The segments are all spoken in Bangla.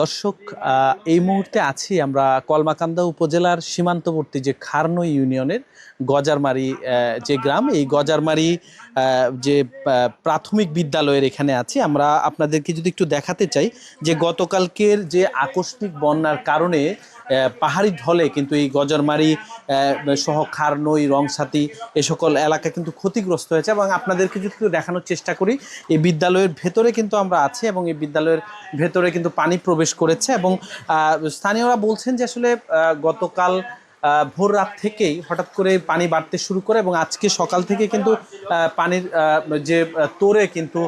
দর্শক, এই মুহূর্তে আছি আমরা কলমাকান্দা উপজেলার সীমান্তবর্তী যে খারনই ইউনিয়নের গজারমারি যে গ্রাম, এই গজারমারি যে প্রাথমিক বিদ্যালয়ের এখানে আছি। আমরা আপনাদেরকে যদি একটু দেখাতে চাই যে গতকালকের যে আকস্মিক বন্যার কারণে পাহাড়ি ঢলে কিন্তু এই গজারমারি সহ খারনই, রংসাতি এ সকল এলাকা কিন্তু ক্ষতিগ্রস্ত হয়েছে। এবং আপনাদেরকে যদি একটু দেখানোর চেষ্টা করি, এই বিদ্যালয়ের ভেতরে কিন্তু আমরা আছি এবং এই বিদ্যালয়ের ভেতরে কিন্তু পানি প্রবেশ করেছে। এবং স্থানীয়রা বলছেন যে আসলে গতকাল ভোর রাত থেকেই হঠাৎ করে পানি বাড়তে শুরু করে এবং আজকে সকাল থেকে কিন্তু পানির যে তোরে কিন্তু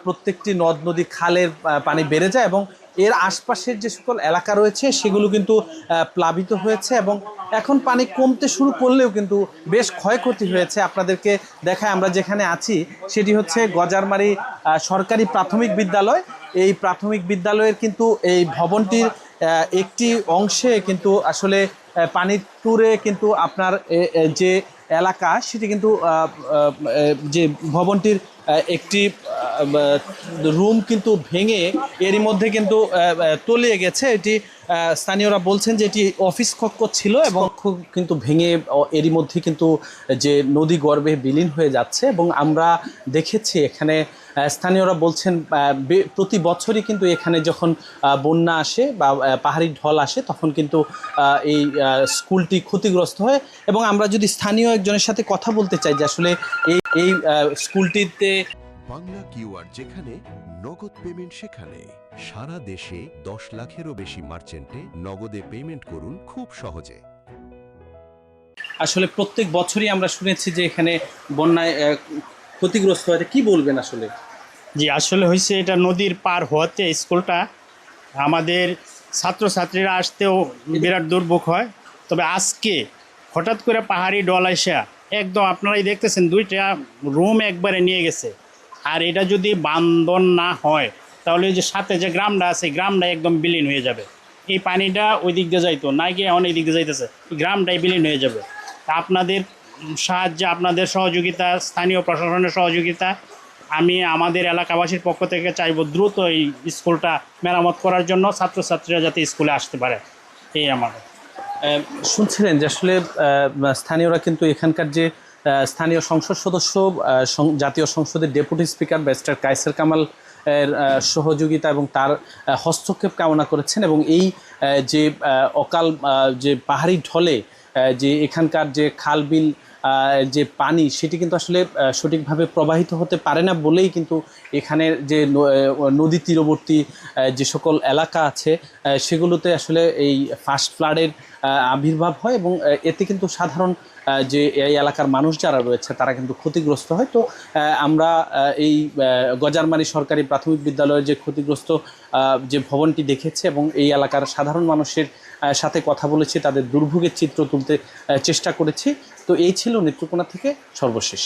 প্রত্যেকটি নদ নদী খালের পানি বেড়ে যায় এবং এর আশপাশের যে সকল এলাকা রয়েছে সেগুলো কিন্তু প্লাবিত হয়েছে এবং এখন পানি কমতে শুরু করলেও কিন্তু বেশ ক্ষয়ক্ষতি হয়েছে। আপনাদেরকে দেখায় আমরা যেখানে আছি সেটি হচ্ছে গজারমারি সরকারি প্রাথমিক বিদ্যালয়। এই প্রাথমিক বিদ্যালয়ের কিন্তু এই ভবনটির একটি অংশে কিন্তু আসলে পানির তুরে কিন্তু আপনার যে এলাকা সেটি কিন্তু যে ভবনটির একটি রুম কিন্তু ভেঙে এরই মধ্যে কিন্তু তলিয়ে গেছে। এটি স্থানীয়রা বলছেন যে এটি অফিস কক্ষ ছিল এবং কিন্তু ভেঙে এরই মধ্যে কিন্তু যে নদী গর্ভে বিলীন হয়ে যাচ্ছে। এবং আমরা দেখেছি এখানে স্থানীয়রা বলছেন প্রতি বছরই কিন্তু এখানে যখন বন্যা আসে বা পাহাড়ি ঢল আসে তখন কিন্তু এই স্কুলটি ক্ষতিগ্রস্ত হয়। এবং আমরা যদি স্থানীয় একজনের সাথে কথা বলতে চাই যে আসলে এই স্কুলটিতে বাংলা কিউআর যেখানে নগদ পেমেন্ট সেখানে সারা দেশে 10 লাখেরও বেশি মার্চেন্টে নগদে পেমেন্ট করুন খুব সহজে। আসলে প্রত্যেক বছরই আমরা শুনেছি যে এখানে বন্যায় ক্ষতিগ্রস্ত হয়, কি বলবেন আসলে? জি, আসলে হয়েছে এটা নদীর পার হওয়াতে স্কুলটা আমাদের ছাত্রছাত্রীরা আসতেও বিরাট দুর্ভোগ হয়। তবে আজকে হঠাৎ করে পাহাড়ি ডল আসা একদম আপনারাই দেখতেছেন 2টা রুম একবারে নিয়ে গেছে। আর এটা যদি বান্ধন না হয় তাহলে যে সাথে যে গ্রামটা আছে গ্রামটা একদম বিলীন হয়ে যাবে। এই পানিটা ওই দিক দিয়ে যাইতো না গিয়ে অনেক দিক দিয়ে যাইতেছে, গ্রামটাই বিলীন হয়ে যাবে। তা আপনাদের সাহায্যে, আপনাদের সহযোগিতা, স্থানীয় প্রশাসনের সহযোগিতা আমি আমাদের এলাকাবাসীর পক্ষ থেকে চাইব দ্রুত এই স্কুলটা মেরামত করার জন্য, ছাত্রছাত্রীরা যাতে স্কুলে আসতে পারে। এই আমার শুনছিলেন যে আসলে স্থানীয়রা কিন্তু এখানকার যে স্থানীয় সংসদ সদস্য, জাতীয় সংসদের deputy speaker barrister Kaiser Kamal এর সহযোগিতা এবং তার হস্তক্ষেপ কামনা করেছেন। এবং এই যে অকাল যে পাহাড়ি ঢলে যে এখানকার যে খাল বিল যে পানি সেটি কিন্তু আসলে সঠিকভাবে প্রবাহিত হতে পারে না বলেই কিন্তু এখানের যে নদী তীরবর্তী যে সকল এলাকা আছে সেগুলোতে আসলে এই ফাস্ট ফ্লাডের আবির্ভাব হয় এবং এতে কিন্তু সাধারণ যে এই এলাকার মানুষ যারা রয়েছে তারা কিন্তু ক্ষতিগ্রস্ত হয়। তো আমরা এই গজারমারি সরকারি প্রাথমিক বিদ্যালয়ের যে ক্ষতিগ্রস্ত যে ভবনটি দেখেছি এবং এই এলাকার সাধারণ মানুষের সাথে কথা বলেছি, তাদের দুর্ভোগের চিত্র তুলতে চেষ্টা করেছি। তো এই ছিল নেত্রকোনা থেকে সর্বশেষ।